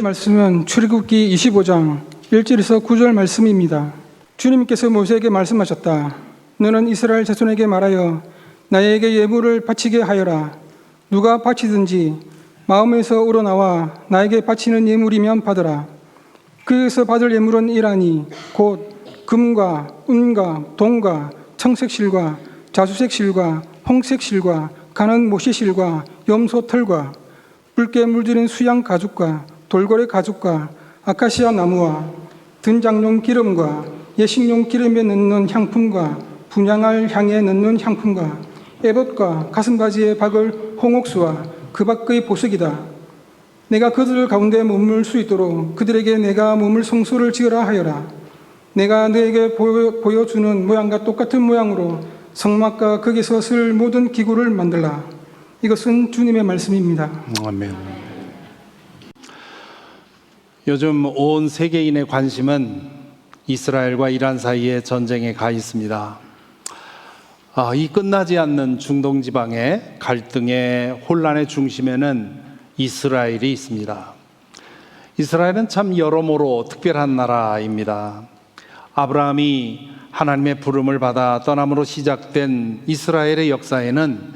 말씀은 출애굽기 25장 1절에서 9절 말씀입니다. 주님께서 모세에게 말씀하셨다. 너는 이스라엘 자손에게 말하여 나에게 예물을 바치게 하여라. 누가 바치든지 마음에서 우러나와 나에게 바치는 예물이면 받으라. 그에서 받을 예물은 이라니 곧 금과 은과 동과 청색실과 자수색실과 홍색실과 가는 모시실과 염소 털과 붉게 물들인 수양 가죽과 돌고래 가죽과 아카시아 나무와 등장용 기름과 예식용 기름에 넣는 향품과 분향할 향에 넣는 향품과 에봇과 가슴바지에 박을 홍옥수와 그 밖의 보석이다. 내가 그들 가운데 머물 수 있도록 그들에게 내가 머물 성소를 지으라 하여라. 내가 너에게 보여주는 모양과 똑같은 모양으로 성막과 거기서 쓸 모든 기구를 만들라. 이것은 주님의 말씀입니다. 아멘. 요즘 온 세계인의 관심은 이스라엘과 이란 사이의 전쟁에 가 있습니다. 이 끝나지 않는 중동 지방의 갈등의 혼란의 중심에는 이스라엘이 있습니다. 이스라엘은 참 여러모로 특별한 나라입니다. 아브라함이 하나님의 부름을 받아 떠남으로 시작된 이스라엘의 역사에는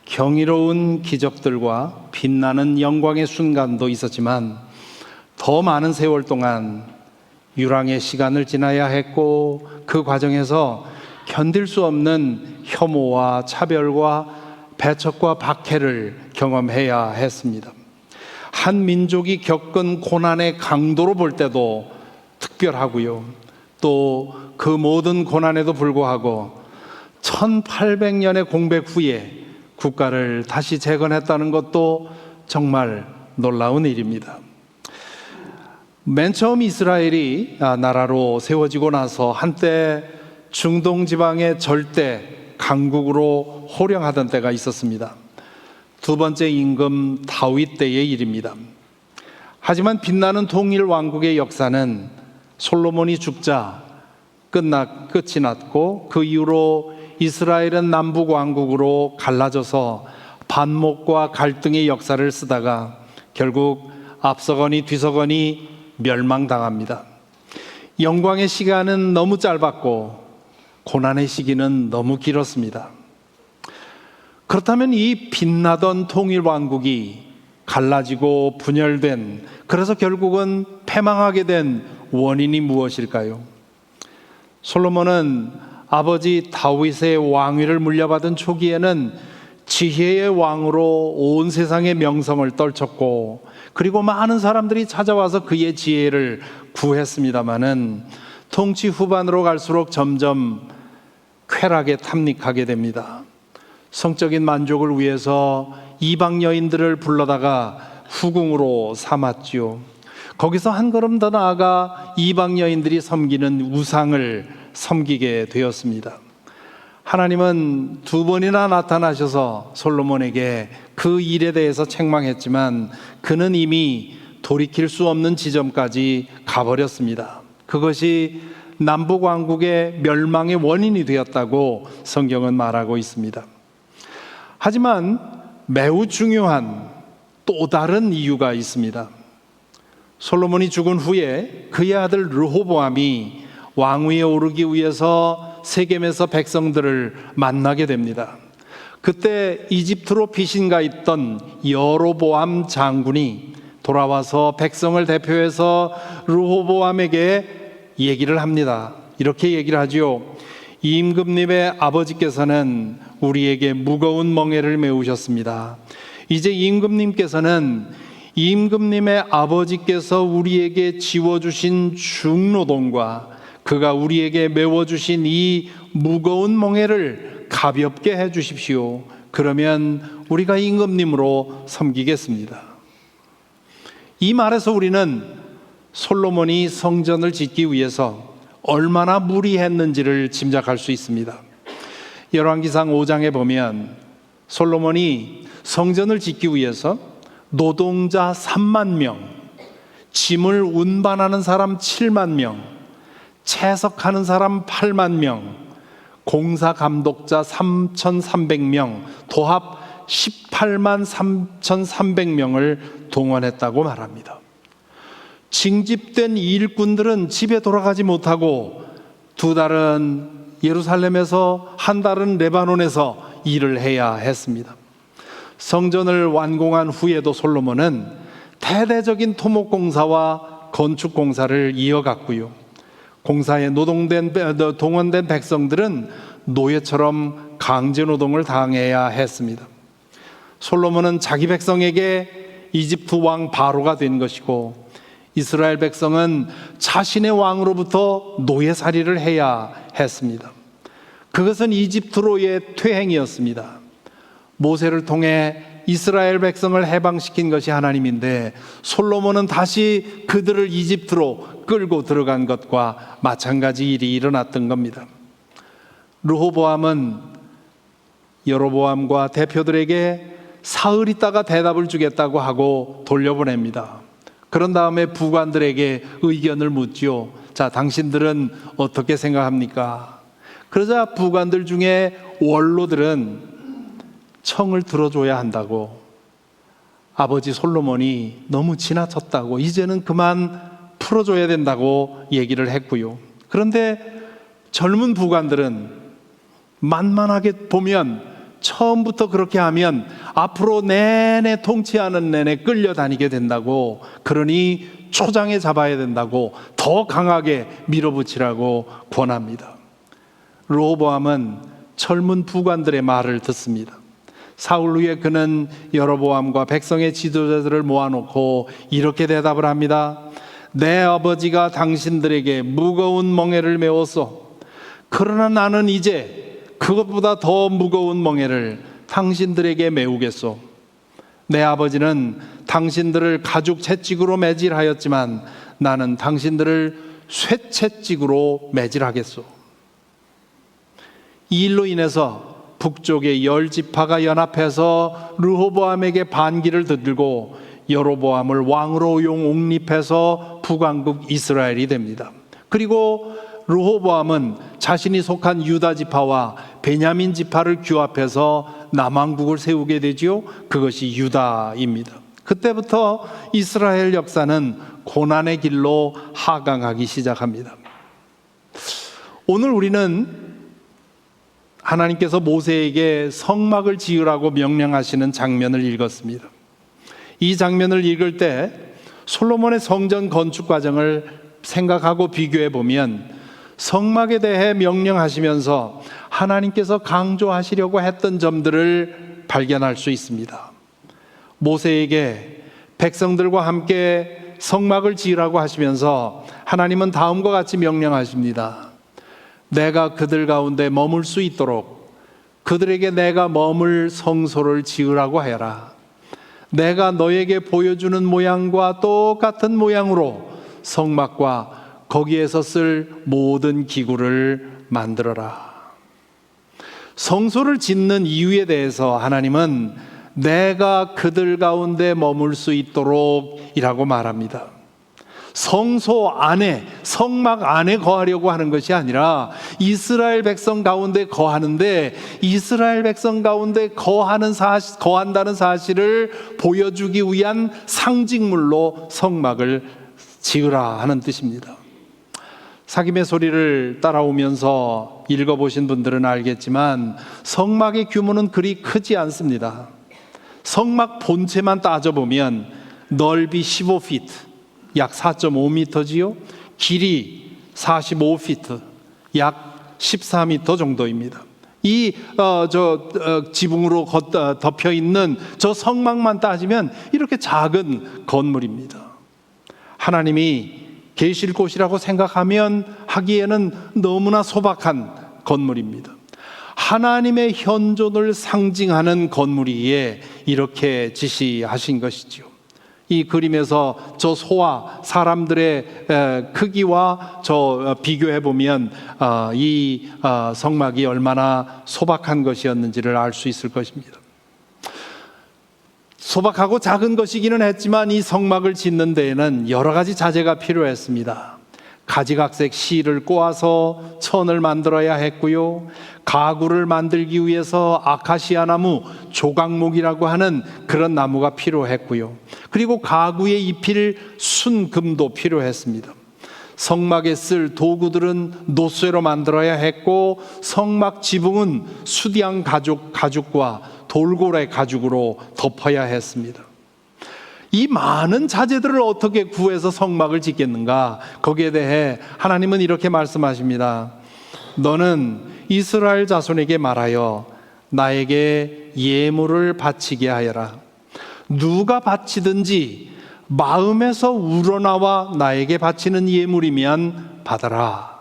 경이로운 기적들과 빛나는 영광의 순간도 있었지만 더 많은 세월 동안 유랑의 시간을 지나야 했고 그 과정에서 견딜 수 없는 혐오와 차별과 배척과 박해를 경험해야 했습니다. 한 민족이 겪은 고난의 강도로 볼 때도 특별하고요. 또 그 모든 고난에도 불구하고 1800년의 공백 후에 국가를 다시 재건했다는 것도 정말 놀라운 일입니다. 맨 처음 이스라엘이 나라로 세워지고 나서 한때 중동 지방의 절대 강국으로 호령하던 때가 있었습니다. 두 번째 임금 다윗 때의 일입니다. 하지만 빛나는 통일 왕국의 역사는 솔로몬이 죽자 끝이 났고 그 이후로 이스라엘은 남북 왕국으로 갈라져서 반목과 갈등의 역사를 쓰다가 결국 앞서거니 뒤서거니 멸망당합니다. 영광의 시간은 너무 짧았고 고난의 시기는 너무 길었습니다. 그렇다면 이 빛나던 통일왕국이 갈라지고 분열된, 그래서 결국은 패망하게 된 원인이 무엇일까요? 솔로몬은 아버지 다윗의 왕위를 물려받은 초기에는 지혜의 왕으로 온 세상의 명성을 떨쳤고 그리고 많은 사람들이 찾아와서 그의 지혜를 구했습니다마는 통치 후반으로 갈수록 점점 쾌락에 탐닉하게 됩니다. 성적인 만족을 위해서 이방 여인들을 불러다가 후궁으로 삼았지요. 거기서 한 걸음 더 나아가 이방 여인들이 섬기는 우상을 섬기게 되었습니다. 하나님은 두 번이나 나타나셔서 솔로몬에게 그 일에 대해서 책망했지만 그는 이미 돌이킬 수 없는 지점까지 가버렸습니다. 그것이 남북왕국의 멸망의 원인이 되었다고 성경은 말하고 있습니다. 하지만 매우 중요한 또 다른 이유가 있습니다. 솔로몬이 죽은 후에 그의 아들 르호보암이 왕위에 오르기 위해서 세겜에서 백성들을 만나게 됩니다. 그때 이집트로 피신가 있던 여로보암 장군이 돌아와서 백성을 대표해서 르호보암에게 얘기를 합니다. 이렇게 얘기를 하지요. 임금님의 아버지께서는 우리에게 무거운 멍에를 메우셨습니다. 이제 임금님께서는 임금님의 아버지께서 우리에게 지워주신 중노동과 그가 우리에게 메워주신 이 무거운 멍에를 가볍게 해주십시오. 그러면 우리가 임금님으로 섬기겠습니다. 이 말에서 우리는 솔로몬이 성전을 짓기 위해서 얼마나 무리했는지를 짐작할 수 있습니다. 열왕기상 5장에 보면 솔로몬이 성전을 짓기 위해서 노동자 3만 명, 짐을 운반하는 사람 7만 명, 채석하는 사람 8만 명, 공사 감독자 3,300명, 도합 18만 3,300명을 동원했다고 말합니다. 징집된 일꾼들은 집에 돌아가지 못하고 2달은 예루살렘에서 1달은 레바논에서 일을 해야 했습니다. 성전을 완공한 후에도 솔로몬은 대대적인 토목공사와 건축공사를 이어갔고요. 공사에 동원된 백성들은 노예처럼 강제노동을 당해야 했습니다. 솔로몬은 자기 백성에게 이집트 왕 바로가 된 것이고, 이스라엘 백성은 자신의 왕으로부터 노예살이를 해야 했습니다. 그것은 이집트로의 퇴행이었습니다. 모세를 통해 이스라엘 백성을 해방시킨 것이 하나님인데, 솔로몬은 다시 그들을 이집트로 끌고 들어간 것과 마찬가지 일이 일어났던 겁니다. 르호보암은 여로보암과 대표들에게 사흘 있다가 대답을 주겠다고 하고 돌려보냅니다. 그런 다음에 부관들에게 의견을 묻지요. 자, 당신들은 어떻게 생각합니까? 그러자 부관들 중에 원로들은 청을 들어줘야 한다고, 아버지 솔로몬이 너무 지나쳤다고, 이제는 그만 풀어줘야 된다고 얘기를 했고요. 그런데 젊은 부관들은 만만하게 보면 처음부터 그렇게 하면 앞으로 내내 통치하는 내내 끌려다니게 된다고, 그러니 초장에 잡아야 된다고 더 강하게 밀어붙이라고 권합니다. 르호보암은 젊은 부관들의 말을 듣습니다. 사흘 후에 그는 여로보암과 백성의 지도자들을 모아놓고 이렇게 대답을 합니다. 내 아버지가 당신들에게 무거운 멍에를 메웠소. 그러나 나는 이제 그것보다 더 무거운 멍에를 당신들에게 메우겠소. 내 아버지는 당신들을 가죽 채찍으로 매질하였지만 나는 당신들을 쇠채찍으로 매질하겠소. 이 일로 인해서 북쪽의 10지파가 연합해서 르호보암에게 반기를 들고 여로보암을 왕으로 옹립해서 북왕국 이스라엘이 됩니다. 그리고 르호보암은 자신이 속한 유다 지파와 베냐민 지파를 규합해서 남왕국을 세우게 되지요. 그것이 유다입니다. 그때부터 이스라엘 역사는 고난의 길로 하강하기 시작합니다. 오늘 우리는 하나님께서 모세에게 성막을 지으라고 명령하시는 장면을 읽었습니다. 이 장면을 읽을 때 솔로몬의 성전 건축 과정을 생각하고 비교해 보면 성막에 대해 명령하시면서 하나님께서 강조하시려고 했던 점들을 발견할 수 있습니다. 모세에게 백성들과 함께 성막을 지으라고 하시면서 하나님은 다음과 같이 명령하십니다. 내가 그들 가운데 머물 수 있도록 그들에게 내가 머물 성소를 지으라고 해라. 내가 너에게 보여주는 모양과 똑같은 모양으로 성막과 거기에서 쓸 모든 기구를 만들어라. 성소를 짓는 이유에 대해서 하나님은 내가 그들 가운데 머물 수 있도록 이라고 말합니다. 성소 안에, 성막 안에 거하려고 하는 것이 아니라 이스라엘 백성 가운데 거하는데, 이스라엘 백성 가운데 거한다는 사실을 보여주기 위한 상징물로 성막을 지으라 하는 뜻입니다. 사김의 소리를 따라오면서 읽어보신 분들은 알겠지만 성막의 규모는 그리 크지 않습니다. 성막 본체만 따져보면 넓이 15피트, 약 4.5m지요. 길이 45피트, 약 14m 정도입니다. 이 지붕으로 덮여 있는 저 성막만 따지면 이렇게 작은 건물입니다. 하나님이 계실 곳이라고 생각하면 하기에는 너무나 소박한 건물입니다. 하나님의 현존을 상징하는 건물이기에 이렇게 지시하신 것이죠. 이 그림에서 저 소와 사람들의 크기와 비교해 보면 이 성막이 얼마나 소박한 것이었는지를 알 수 있을 것입니다. 소박하고 작은 것이기는 했지만 이 성막을 짓는 데에는 여러 가지 자재가 필요했습니다. 가지각색 실을 꼬아서 천을 만들어야 했고요. 가구를 만들기 위해서 아카시아 나무, 조각목이라고 하는 그런 나무가 필요했고요. 그리고 가구에 입힐 순금도 필요했습니다. 성막에 쓸 도구들은 노쇠로 만들어야 했고, 성막 지붕은 수디양 가죽과 돌고래 가죽으로 덮어야 했습니다. 이 많은 자재들을 어떻게 구해서 성막을 짓겠는가? 거기에 대해 하나님은 이렇게 말씀하십니다. 너는 이스라엘 자손에게 말하여 나에게 예물을 바치게 하여라. 누가 바치든지 마음에서 우러나와 나에게 바치는 예물이면 받아라.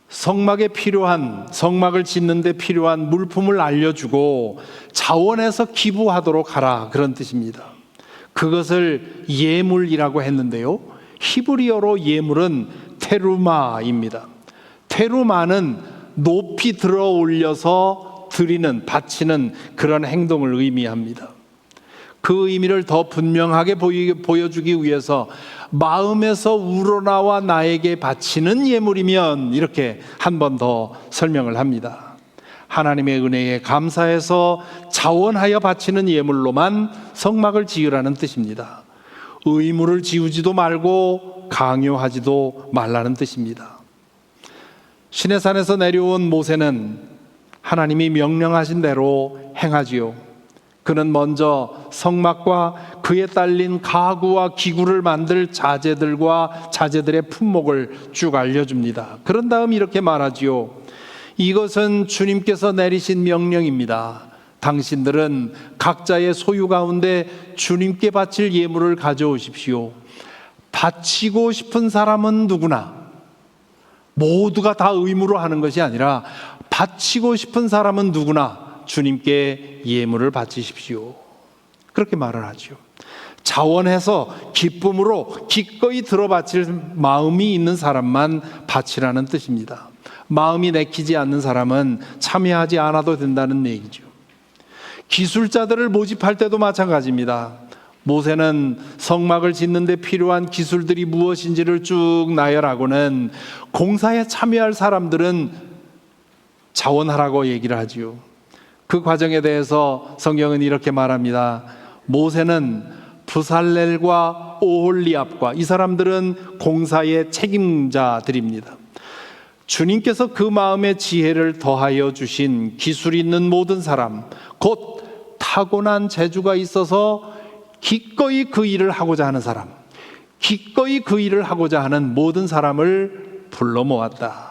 성막을 짓는 데 필요한 물품을 알려주고 자원해서 기부하도록 하라, 그런 뜻입니다. 그것을 예물이라고 했는데요, 히브리어로 예물은 테루마입니다. 테루마는 높이 들어 올려서 바치는 그런 행동을 의미합니다. 그 의미를 더 분명하게 보여주기 위해서 마음에서 우러나와 나에게 바치는 예물이면, 이렇게 한 번 더 설명을 합니다. 하나님의 은혜에 감사해서 자원하여 바치는 예물로만 성막을 지으라는 뜻입니다. 의무를 지우지도 말고 강요하지도 말라는 뜻입니다. 시내산에서 내려온 모세는 하나님이 명령하신 대로 행하지요. 그는 먼저 성막과 그에 딸린 가구와 기구를 만들 자재들의 품목을 쭉 알려줍니다. 그런 다음 이렇게 말하지요. 이것은 주님께서 내리신 명령입니다. 당신들은 각자의 소유 가운데 주님께 바칠 예물을 가져오십시오. 바치고 싶은 사람은 누구나, 모두가 다 의무로 하는 것이 아니라 바치고 싶은 사람은 누구나 주님께 예물을 바치십시오. 그렇게 말을 하죠. 자원해서 기쁨으로 기꺼이 들어바칠 마음이 있는 사람만 바치라는 뜻입니다. 마음이 내키지 않는 사람은 참여하지 않아도 된다는 얘기죠. 기술자들을 모집할 때도 마찬가지입니다. 모세는 성막을 짓는 데 필요한 기술들이 무엇인지를 쭉 나열하고는 공사에 참여할 사람들은 자원하라고 얘기를 하지요. 그 과정에 대해서 성경은 이렇게 말합니다. 모세는 부살렐과 오홀리압과, 이 사람들은 공사의 책임자들입니다. 주님께서 그 마음의 지혜를 더하여 주신 기술 있는 모든 사람, 곧 타고난 재주가 있어서 기꺼이 그 일을 하고자 하는 사람, 기꺼이 그 일을 하고자 하는 모든 사람을 불러 모았다.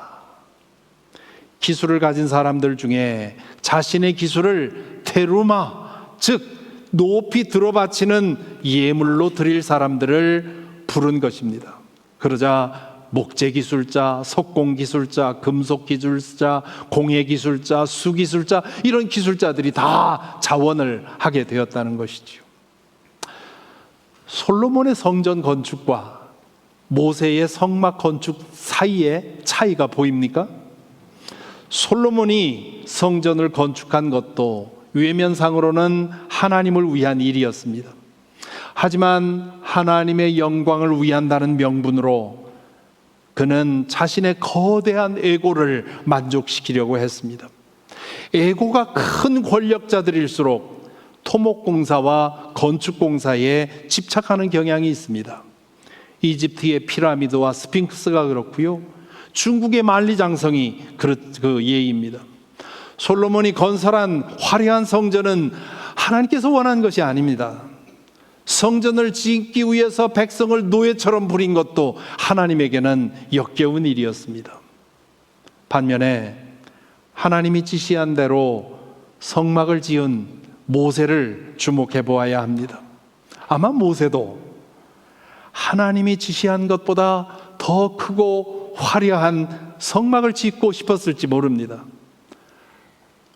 기술을 가진 사람들 중에 자신의 기술을 테루마, 즉 높이 들어바치는 예물로 드릴 사람들을 부른 것입니다. 그러자 목재기술자, 석공기술자, 금속기술자, 공예기술자, 수기술자, 이런 기술자들이 다 자원을 하게 되었다는 것이죠. 솔로몬의 성전 건축과 모세의 성막 건축 사이에 차이가 보입니까? 솔로몬이 성전을 건축한 것도 외면상으로는 하나님을 위한 일이었습니다. 하지만 하나님의 영광을 위한다는 명분으로 그는 자신의 거대한 에고를 만족시키려고 했습니다. 에고가 큰 권력자들일수록 토목공사와 건축공사에 집착하는 경향이 있습니다. 이집트의 피라미드와 스핑크스가 그렇고요, 중국의 만리장성이 그 예입니다. 솔로몬이 건설한 화려한 성전은 하나님께서 원한 것이 아닙니다. 성전을 짓기 위해서 백성을 노예처럼 부린 것도 하나님에게는 역겨운 일이었습니다. 반면에 하나님이 지시한 대로 성막을 지은 모세를 주목해 보아야 합니다. 아마 모세도 하나님이 지시한 것보다 더 크고 화려한 성막을 짓고 싶었을지 모릅니다.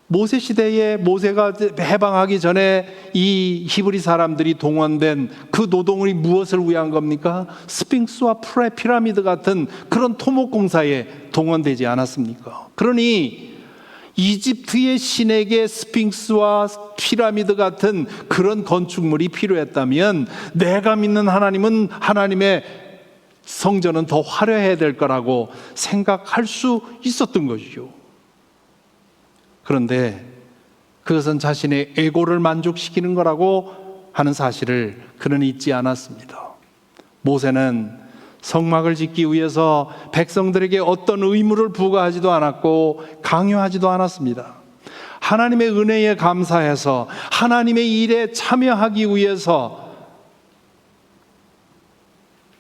모세 시대에 모세가 해방하기 전에 이 히브리 사람들이 동원된 그 노동이 무엇을 위한 겁니까? 스핑크스와 피라미드 같은 그런 토목공사에 동원되지 않았습니까? 그러니 이집트의 신에게 스핑크스와 피라미드 같은 그런 건축물이 필요했다면 내가 믿는 하나님은, 하나님의 성전은 더 화려해야 될 거라고 생각할 수 있었던 것이죠. 그런데 그것은 자신의 에고를 만족시키는 거라고 하는 사실을 그는 잊지 않았습니다. 모세는 성막을 짓기 위해서 백성들에게 어떤 의무를 부과하지도 않았고 강요하지도 않았습니다. 하나님의 은혜에 감사해서 하나님의 일에 참여하기 위해서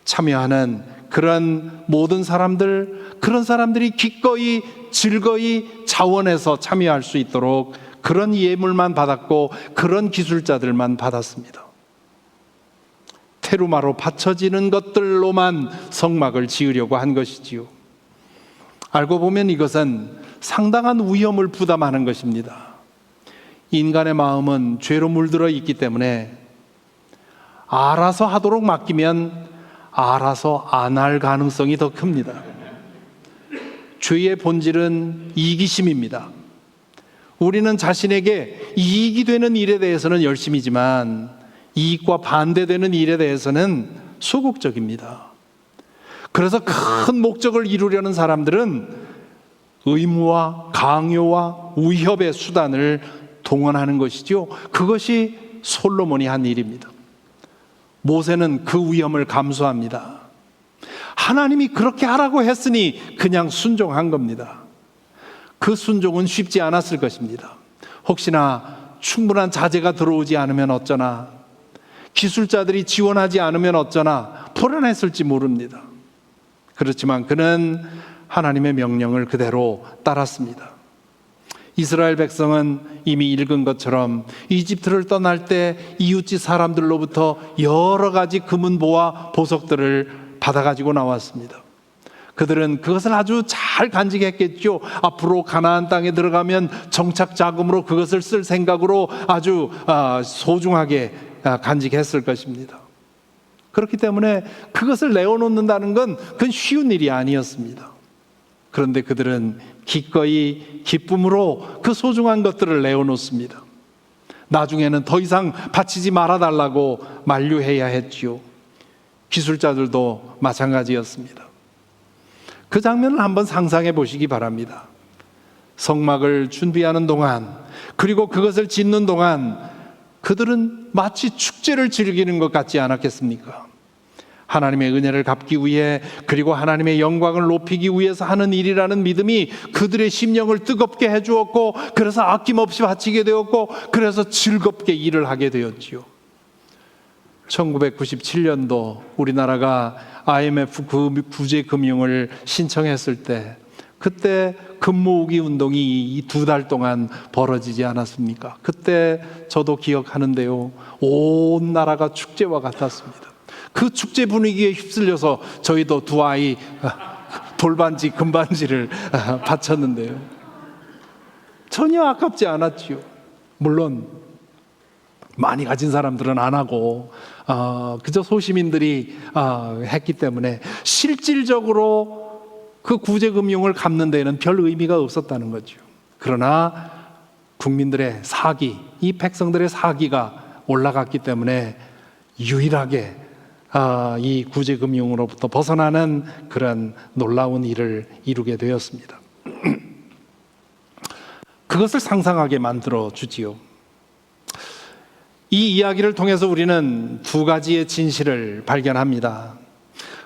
참여하는 그런 모든 사람들, 그런 사람들이 기꺼이 즐거이 자원해서 참여할 수 있도록 그런 예물만 받았고 그런 기술자들만 받았습니다. 테루마로 바쳐지는 것들로만 성막을 지으려고 한 것이지요. 알고 보면 이것은 상당한 위험을 부담하는 것입니다. 인간의 마음은 죄로 물들어 있기 때문에 알아서 하도록 맡기면 알아서 안 할 가능성이 더 큽니다. 죄의 본질은 이기심입니다. 우리는 자신에게 이익이 되는 일에 대해서는 열심이지만 이익과 반대되는 일에 대해서는 소극적입니다. 그래서 큰 목적을 이루려는 사람들은 의무와 강요와 위협의 수단을 동원하는 것이죠. 그것이 솔로몬이 한 일입니다. 모세는 그 위험을 감수합니다. 하나님이 그렇게 하라고 했으니 그냥 순종한 겁니다. 그 순종은 쉽지 않았을 것입니다. 혹시나 충분한 자재가 들어오지 않으면 어쩌나, 기술자들이 지원하지 않으면 어쩌나 불안했을지 모릅니다. 그렇지만 그는 하나님의 명령을 그대로 따랐습니다. 이스라엘 백성은 이미 읽은 것처럼 이집트를 떠날 때 이웃집 사람들로부터 여러 가지 금은보와 보석들을 받아가지고 나왔습니다. 그들은 그것을 아주 잘 간직했겠죠. 앞으로 가나안 땅에 들어가면 정착 자금으로 그것을 쓸 생각으로 아주 소중하게 간직했을 것입니다. 그렇기 때문에 그것을 내어놓는다는 건 그건 쉬운 일이 아니었습니다. 그런데 그들은 기꺼이 기쁨으로 그 소중한 것들을 내어놓습니다. 나중에는 더 이상 바치지 말아달라고 만류해야 했지요. 기술자들도 마찬가지였습니다. 그 장면을 한번 상상해 보시기 바랍니다. 성막을 준비하는 동안, 그리고 그것을 짓는 동안 그들은 마치 축제를 즐기는 것 같지 않았겠습니까? 하나님의 은혜를 갚기 위해, 그리고 하나님의 영광을 높이기 위해서 하는 일이라는 믿음이 그들의 심령을 뜨겁게 해주었고, 그래서 아낌없이 바치게 되었고, 그래서 즐겁게 일을 하게 되었지요. 1997년도 우리나라가 IMF 구제금융을 신청했을 때, 그때 금모으기 운동이 이 2달 동안 벌어지지 않았습니까? 그때 저도 기억하는데요, 온 나라가 축제와 같았습니다. 그 축제 분위기에 휩쓸려서 저희도 두 아이 돌반지, 금반지를 바쳤는데요, 전혀 아깝지 않았지요. 물론 많이 가진 사람들은 안 하고 그저 소시민들이 했기 때문에 실질적으로 그 구제금융을 갚는 데에는 별 의미가 없었다는 거죠. 그러나 국민들의 사기, 이 백성들의 사기가 올라갔기 때문에 유일하게 이 구제금융으로부터 벗어나는 그런 놀라운 일을 이루게 되었습니다. 그것을 상상하게 만들어 주지요. 이 이야기를 통해서 우리는 두 가지의 진실을 발견합니다.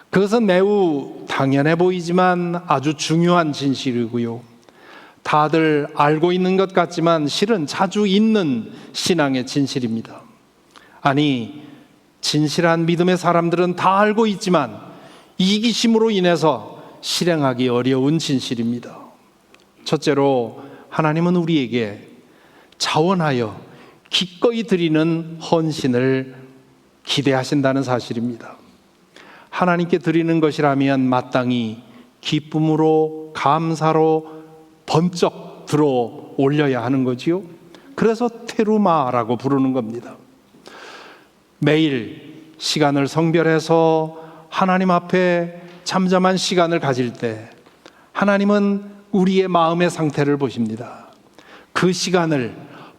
그것은 매우 당연해 보이지만 아주 중요한 진실이고요, 다들 알고 있는 것 같지만 실은 자주 있는 신앙의 진실입니다. 아니, 진실한 믿음의 사람들은 다 알고 있지만 이기심으로 인해서 실행하기 어려운 진실입니다. 첫째로, 하나님은 우리에게 자원하여 기꺼이 드리는 헌신을 기대하신다는 사실입니다. 하나님께 드리는 것이라면 마땅히 기쁨으로, 감사로 번쩍 들어 올려야 하는 거지요. 그래서 테루마라고 부르는 겁니다. 매일 시간을 성별해서 하나님 앞에 잠잠한 시간을 가질 때 하나님은 우리의 마음의 상태를 보십니다. 그 시간을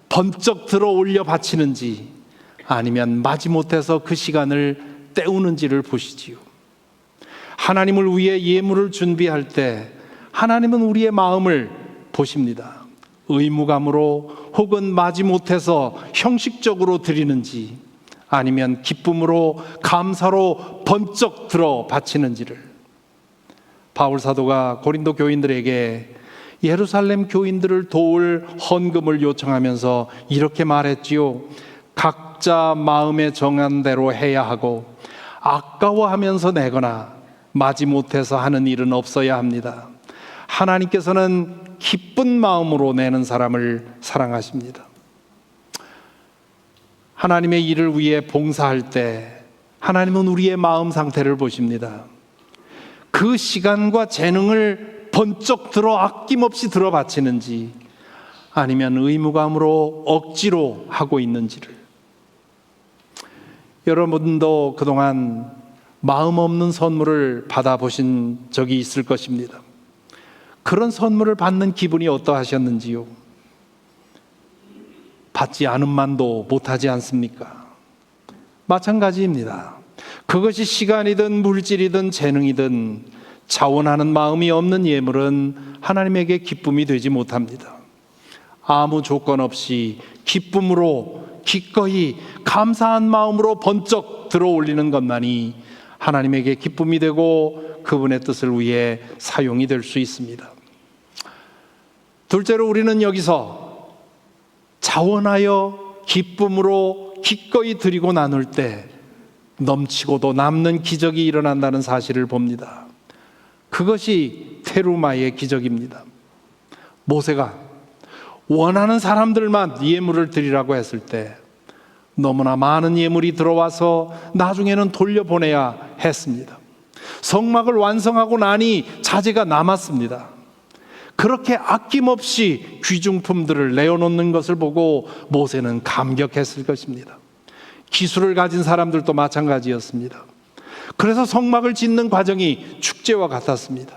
번쩍 들어 올려 바치는지 아니면 마지못해서 그 시간을 때우는지를 보시지요. 하나님을 위해 예물을 준비할 때 하나님은 우리의 마음을 보십니다. 의무감으로 혹은 마지못해서 형식적으로 드리는지 아니면 기쁨으로 감사로 번쩍 들어 바치는지를 바울 사도가 고린도 교인들에게 예루살렘 교인들을 도울 헌금을 요청하면서 이렇게 말했지요. 각자 마음에 정한 대로 해야 하고 아까워하면서 내거나 마지못해서 하는 일은 없어야 합니다. 하나님께서는 기쁜 마음으로 내는 사람을 사랑하십니다. 하나님의 일을 위해 봉사할 때 하나님은 우리의 마음 상태를 보십니다. 그 시간과 재능을 번쩍 들어 아낌없이 들어 바치는지 아니면 의무감으로 억지로 하고 있는지를. 여러분도 그동안 마음 없는 선물을 받아보신 적이 있을 것입니다. 그런 선물을 받는 기분이 어떠하셨는지요? 받지 않은 만도 못하지 않습니까? 마찬가지입니다. 그것이 시간이든 물질이든 재능이든 자원하는 마음이 없는 예물은 하나님에게 기쁨이 되지 못합니다. 아무 조건 없이 기쁨으로 기꺼이 감사한 마음으로 번쩍 들어 올리는 것만이 하나님에게 기쁨이 되고 그분의 뜻을 위해 사용이 될 수 있습니다. 둘째로 우리는 여기서 자원하여 기쁨으로 기꺼이 드리고 나눌 때 넘치고도 남는 기적이 일어난다는 사실을 봅니다. 그것이 테루마의 기적입니다. 모세가 원하는 사람들만 예물을 드리라고 했을 때 너무나 많은 예물이 들어와서 나중에는 돌려보내야 했습니다. 성막을 완성하고 나니 자재가 남았습니다. 그렇게 아낌없이 귀중품들을 내어놓는 것을 보고 모세는 감격했을 것입니다. 기술을 가진 사람들도 마찬가지였습니다. 그래서 성막을 짓는 과정이 축제와 같았습니다.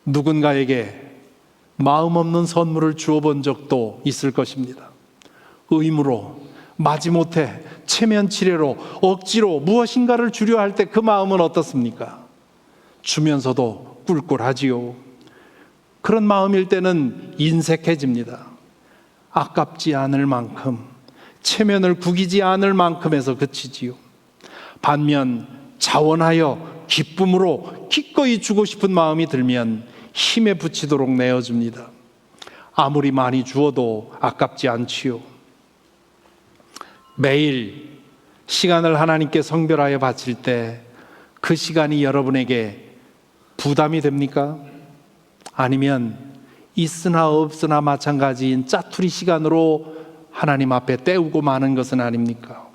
누군가에게 마음 없는 선물을 주어본 적도 있을 것입니다. 의무로, 마지못해, 체면치레로, 억지로 무엇인가를 주려 할 때 그 마음은 어떻습니까? 주면서도 꿀꿀하지요. 그런 마음일 때는 인색해집니다. 아깝지 않을 만큼, 체면을 구기지 않을 만큼에서 그치지요. 반면 자원하여 기쁨으로 기꺼이 주고 싶은 마음이 들면 힘에 부치도록 내어줍니다. 아무리 많이 주어도 아깝지 않지요. 매일 시간을 하나님께 성별하여 바칠 때 그 시간이 여러분에게 부담이 됩니까? 아니면 있으나 없으나 마찬가지인 짜투리 시간으로 하나님 앞에 때우고 마는 것은 아닙니까?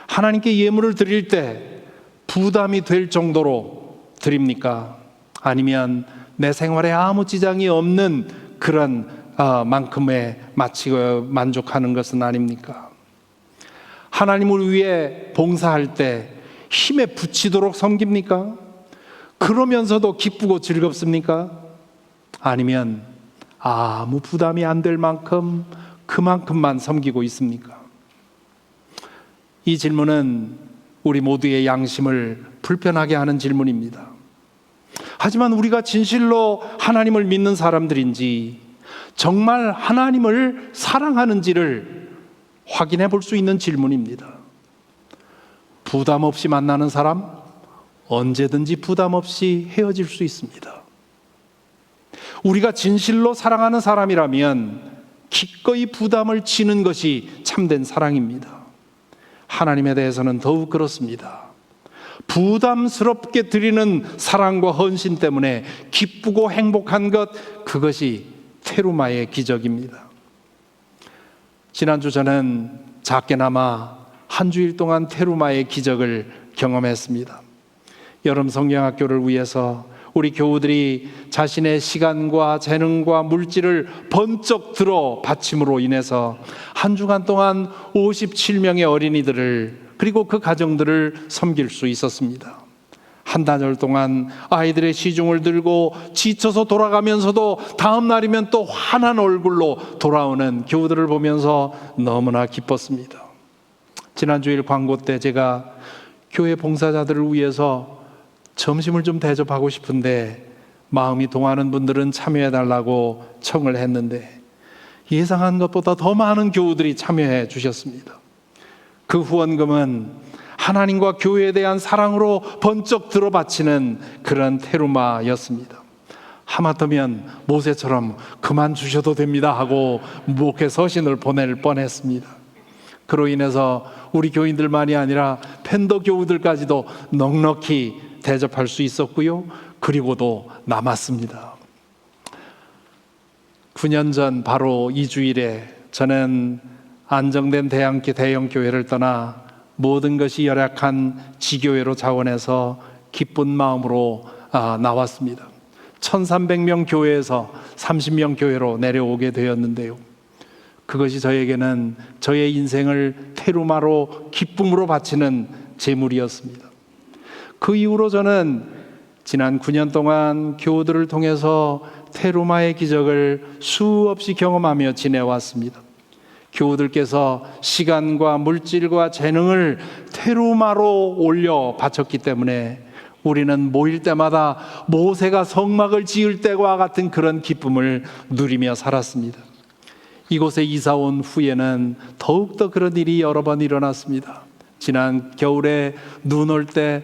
하나님께 예물을 드릴 때 부담이 될 정도로 드립니까? 아니면 내 생활에 아무 지장이 없는 그런 만큼에 마치고 만족하는 것은 아닙니까? 하나님을 위해 봉사할 때 힘에 부치도록 섬깁니까? 그러면서도 기쁘고 즐겁습니까? 아니면 아무 부담이 안 될 만큼 그만큼만 섬기고 있습니까? 이 질문은 우리 모두의 양심을 불편하게 하는 질문입니다. 하지만 우리가 진실로 하나님을 믿는 사람들인지 정말 하나님을 사랑하는지를 확인해 볼 수 있는 질문입니다. 부담 없이 만나는 사람, 언제든지 부담 없이 헤어질 수 있습니다. 우리가 진실로 사랑하는 사람이라면 기꺼이 부담을 지는 것이 참된 사랑입니다. 하나님에 대해서는 더욱 그렇습니다. 부담스럽게 드리는 사랑과 헌신 때문에 기쁘고 행복한 것, 그것이 테루마의 기적입니다. 지난주 저는 작게나마 한 주일 동안 테루마의 기적을 경험했습니다. 여름 성경학교를 위해서 우리 교우들이 자신의 시간과 재능과 물질을 번쩍 들어 바침으로 인해서 한 주간 동안 57명의 어린이들을 그리고 그 가정들을 섬길 수 있었습니다. 한 달 동안 아이들의 시중을 들고 지쳐서 돌아가면서도 다음 날이면 또 환한 얼굴로 돌아오는 교우들을 보면서 너무나 기뻤습니다. 지난주일 광고 때 제가 교회 봉사자들을 위해서 점심을 좀 대접하고 싶은데 마음이 동하는 분들은 참여해달라고 청을 했는데 예상한 것보다 더 많은 교우들이 참여해 주셨습니다. 그 후원금은 하나님과 교회에 대한 사랑으로 번쩍 들어바치는 그런 테루마였습니다. 하마터면 모세처럼 그만 주셔도 됩니다 하고 목회 서신을 보낼 뻔했습니다. 그로 인해서 우리 교인들만이 아니라 팬더 교우들까지도 넉넉히 대접할 수 있었고요. 그리고도 남았습니다. 9년 전 바로 이 주일에 저는 안정된 대형 교회를 떠나 모든 것이 열악한 지교회로 자원해서 기쁜 마음으로 나왔습니다. 1300명 교회에서 30명 교회로 내려오게 되었는데요. 그것이 저에게는 저의 인생을 테루마로 기쁨으로 바치는 제물이었습니다. 그 이후로 저는 지난 9년 동안 교우들을 통해서 테루마의 기적을 수없이 경험하며 지내왔습니다. 교우들께서 시간과 물질과 재능을 테루마로 올려 바쳤기 때문에 우리는 모일 때마다 모세가 성막을 지을 때와 같은 그런 기쁨을 누리며 살았습니다. 이곳에 이사 온 후에는 더욱더 그런 일이 여러 번 일어났습니다. 지난 겨울에 눈 올 때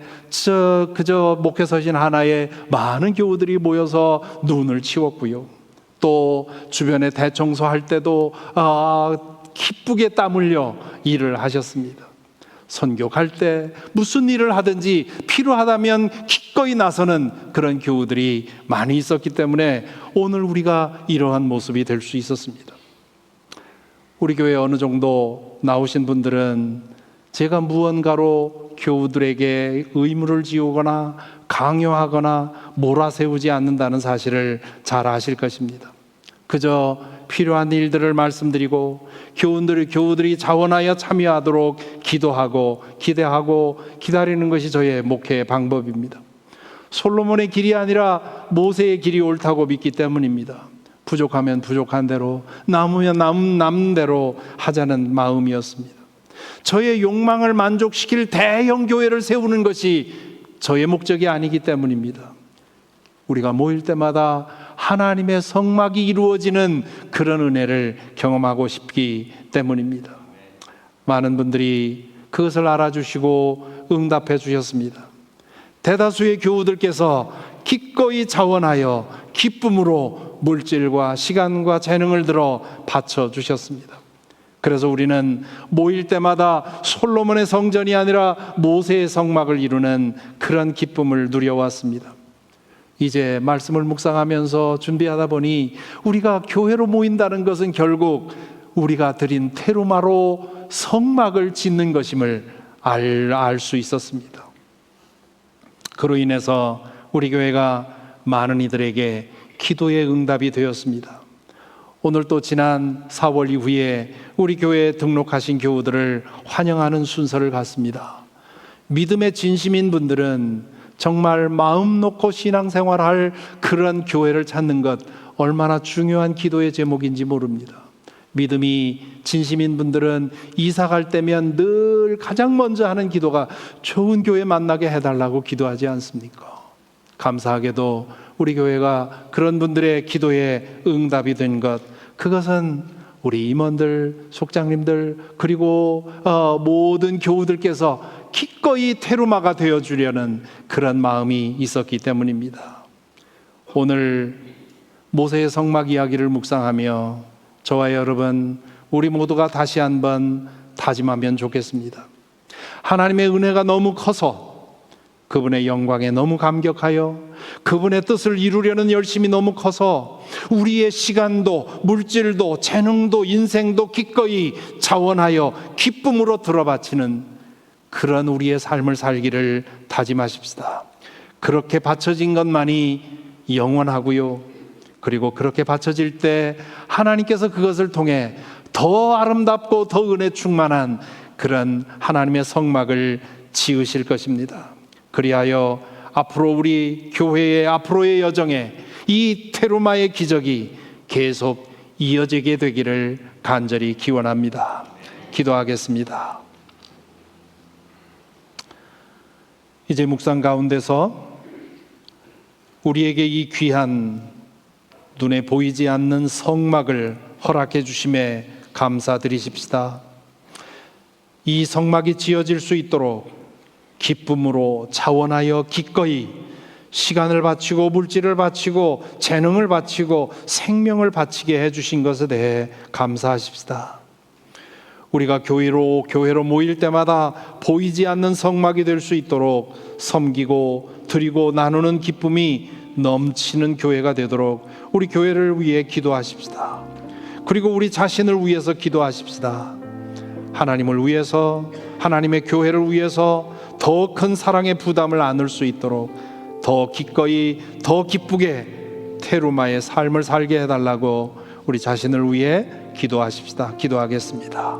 그저 목회서신 하나에 많은 교우들이 모여서 눈을 치웠고요. 또 주변에 대청소할 때도 기쁘게 땀 흘려 일을 하셨습니다. 선교 갈 때 무슨 일을 하든지 필요하다면 기꺼이 나서는 그런 교우들이 많이 있었기 때문에 오늘 우리가 이러한 모습이 될 수 있었습니다. 우리 교회 어느 정도 나오신 분들은 제가 무언가로 교우들에게 의무를 지우거나 강요하거나 몰아세우지 않는다는 사실을 잘 아실 것입니다. 그저 필요한 일들을 말씀드리고 교우들이 자원하여 참여하도록 기도하고 기대하고 기다리는 것이 저의 목회의 방법입니다. 솔로몬의 길이 아니라 모세의 길이 옳다고 믿기 때문입니다. 부족하면 부족한 대로, 남으면 남는 대로 하자는 마음이었습니다. 저의 욕망을 만족시킬 대형 교회를 세우는 것이 저의 목적이 아니기 때문입니다. 우리가 모일 때마다 하나님의 성막이 이루어지는 그런 은혜를 경험하고 싶기 때문입니다. 많은 분들이 그것을 알아주시고 응답해 주셨습니다. 대다수의 교우들께서 기꺼이 자원하여 기쁨으로 물질과 시간과 재능을 들어 바쳐 주셨습니다. 그래서 우리는 모일 때마다 솔로몬의 성전이 아니라 모세의 성막을 이루는 그런 기쁨을 누려왔습니다. 이제 말씀을 묵상하면서 준비하다 보니 우리가 교회로 모인다는 것은 결국 우리가 드린 테루마로 성막을 짓는 것임을 알 수 있었습니다. 그로 인해서 우리 교회가 많은 이들에게 기도의 응답이 되었습니다. 오늘 또 지난 4월 이후에 우리 교회에 등록하신 교우들을 환영하는 순서를 갖습니다. 믿음의 진심인 분들은 정말 마음 놓고 신앙생활할 그런 교회를 찾는 것 얼마나 중요한 기도의 제목인지 모릅니다. 믿음이 진심인 분들은 이사 갈 때면 늘 가장 먼저 하는 기도가 좋은 교회 만나게 해달라고 기도하지 않습니까? 감사하게도 우리 교회가 그런 분들의 기도에 응답이 된 것, 그것은 우리 임원들, 속장님들, 그리고 모든 교우들께서 기꺼이 테루마가 되어주려는 그런 마음이 있었기 때문입니다. 오늘 모세의 성막 이야기를 묵상하며 저와 여러분, 우리 모두가 다시 한번 다짐하면 좋겠습니다. 하나님의 은혜가 너무 커서 그분의 영광에 너무 감격하여 그분의 뜻을 이루려는 열심이 너무 커서 우리의 시간도 물질도 재능도 인생도 기꺼이 자원하여 기쁨으로 들어바치는 그런 우리의 삶을 살기를 다짐하십시다. 그렇게 바쳐진 것만이 영원하고요. 그리고 그렇게 바쳐질 때 하나님께서 그것을 통해 더 아름답고 더 은혜 충만한 그런 하나님의 성막을 지으실 것입니다. 그리하여 앞으로 우리 교회의 앞으로의 여정에 이 테루마의 기적이 계속 이어지게 되기를 간절히 기원합니다. 기도하겠습니다. 이제 묵상 가운데서 우리에게 이 귀한 눈에 보이지 않는 성막을 허락해 주심에 감사드리십시다. 이 성막이 지어질 수 있도록 기쁨으로 자원하여 기꺼이 시간을 바치고 물질을 바치고 재능을 바치고 생명을 바치게 해주신 것에 대해 감사하십시다. 우리가 교회로 모일 때마다 보이지 않는 성막이 될 수 있도록 섬기고 드리고 나누는 기쁨이 넘치는 교회가 되도록 우리 교회를 위해 기도하십시다. 그리고 우리 자신을 위해서 기도하십시다. 하나님을 위해서, 하나님의 교회를 위해서 더 큰 사랑의 부담을 안을 수 있도록 더 기꺼이 더 기쁘게 테루마의 삶을 살게 해달라고 우리 자신을 위해 기도하십시다. 기도하겠습니다.